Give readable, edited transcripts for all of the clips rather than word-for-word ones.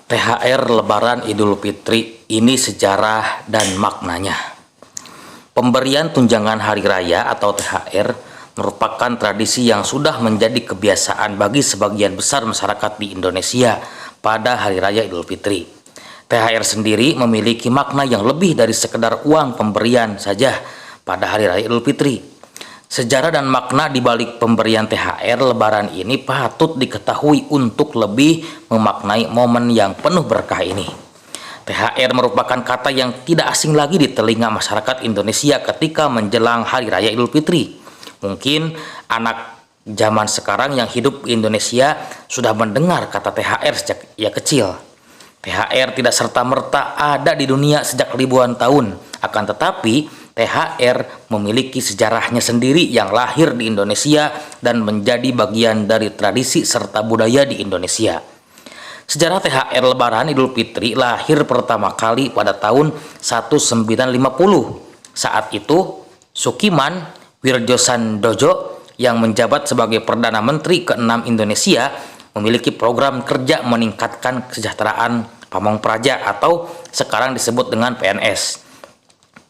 THR Lebaran Idul Fitri ini sejarah dan maknanya. Pemberian tunjangan hari raya atau THR merupakan tradisi yang sudah menjadi kebiasaan bagi sebagian besar masyarakat di Indonesia pada hari raya Idul Fitri. THR sendiri memiliki makna yang lebih dari sekedar uang pemberian saja pada hari raya Idul Fitri. Sejarah dan makna di balik pemberian THR Lebaran ini patut diketahui untuk lebih memaknai momen yang penuh berkah ini. THR merupakan kata yang tidak asing lagi di telinga masyarakat Indonesia ketika menjelang Hari Raya Idul Fitri. Mungkin anak zaman sekarang yang hidup di Indonesia sudah mendengar kata THR sejak ia kecil. THR tidak serta-merta ada di dunia sejak ribuan tahun, akan tetapi THR memiliki sejarahnya sendiri yang lahir di Indonesia dan menjadi bagian dari tradisi serta budaya di Indonesia. Sejarah THR Lebaran Idul Fitri lahir pertama kali pada tahun 1950. Saat itu, Sukiman Wirjosandojo yang menjabat sebagai Perdana Menteri ke-6 Indonesia memiliki program kerja meningkatkan kesejahteraan pamong praja atau sekarang disebut dengan PNS.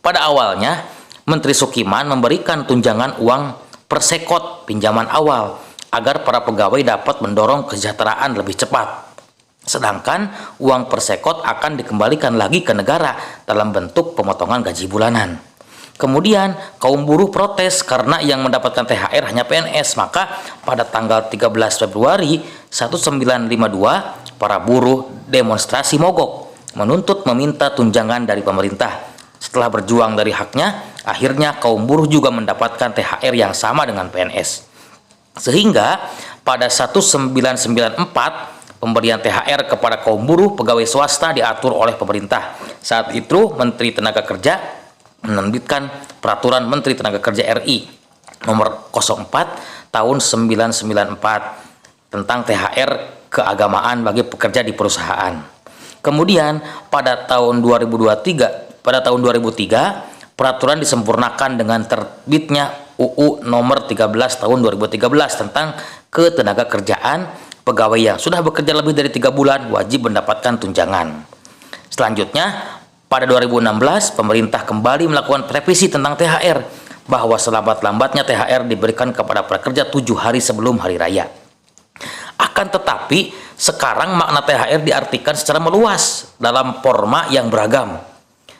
Pada awalnya, Menteri Sukiman memberikan tunjangan uang persekot pinjaman awal agar para pegawai dapat mendorong kesejahteraan lebih cepat. Sedangkan uang persekot akan dikembalikan lagi ke negara dalam bentuk pemotongan gaji bulanan. Kemudian kaum buruh protes karena yang mendapatkan THR hanya PNS, maka pada tanggal 13 Februari 1952 para buruh demonstrasi mogok menuntut meminta tunjangan dari pemerintah. Setelah berjuang dari haknya, akhirnya kaum buruh juga mendapatkan THR yang sama dengan PNS. Sehingga pada 1994 pemberian THR kepada kaum buruh pegawai swasta diatur oleh pemerintah. Saat itu Menteri Tenaga Kerja menerbitkan Peraturan Menteri Tenaga Kerja RI nomor 04 tahun 1994 tentang THR keagamaan bagi pekerja di perusahaan. Kemudian pada tahun 2003 peraturan disempurnakan dengan terbitnya UU nomor 13 tahun 2013 tentang ketenaga kerjaan. Pegawai yang sudah bekerja lebih dari 3 bulan wajib mendapatkan tunjangan. Selanjutnya, pada 2016 pemerintah kembali melakukan revisi tentang THR bahwa selambat-lambatnya THR diberikan kepada pekerja 7 hari sebelum hari raya. Akan tetapi, sekarang makna THR diartikan secara meluas dalam forma yang beragam.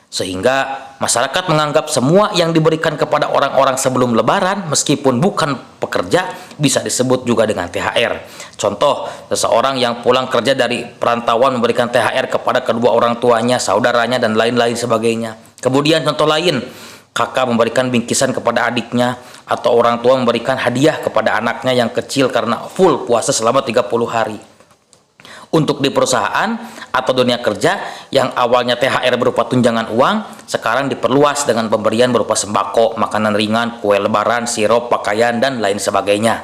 Sehingga masyarakat menganggap semua yang diberikan kepada orang-orang sebelum Lebaran meskipun bukan pekerja bisa disebut juga dengan THR. Contoh, seseorang yang pulang kerja dari perantauan memberikan THR kepada kedua orang tuanya, saudaranya, dan lain-lain sebagainya. Kemudian contoh lain, kakak memberikan bingkisan kepada adiknya, atau orang tua memberikan hadiah kepada anaknya yang kecil karena full puasa selama 30 hari. Untuk di perusahaan atau dunia kerja yang awalnya THR berupa tunjangan uang, sekarang diperluas dengan pemberian berupa sembako, makanan ringan, kue lebaran, sirup, pakaian, dan lain sebagainya.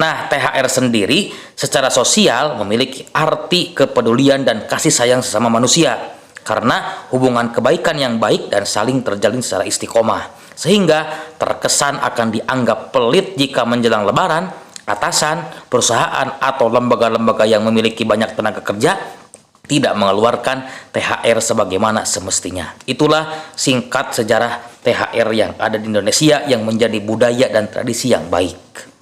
Nah, THR sendiri secara sosial memiliki arti kepedulian dan kasih sayang sesama manusia karena hubungan kebaikan yang baik dan saling terjalin secara istiqomah, sehingga terkesan akan dianggap pelit jika menjelang Lebaran atasan, perusahaan, atau lembaga-lembaga yang memiliki banyak tenaga kerja tidak mengeluarkan THR sebagaimana semestinya. Itulah singkat sejarah THR yang ada di Indonesia yang menjadi budaya dan tradisi yang baik.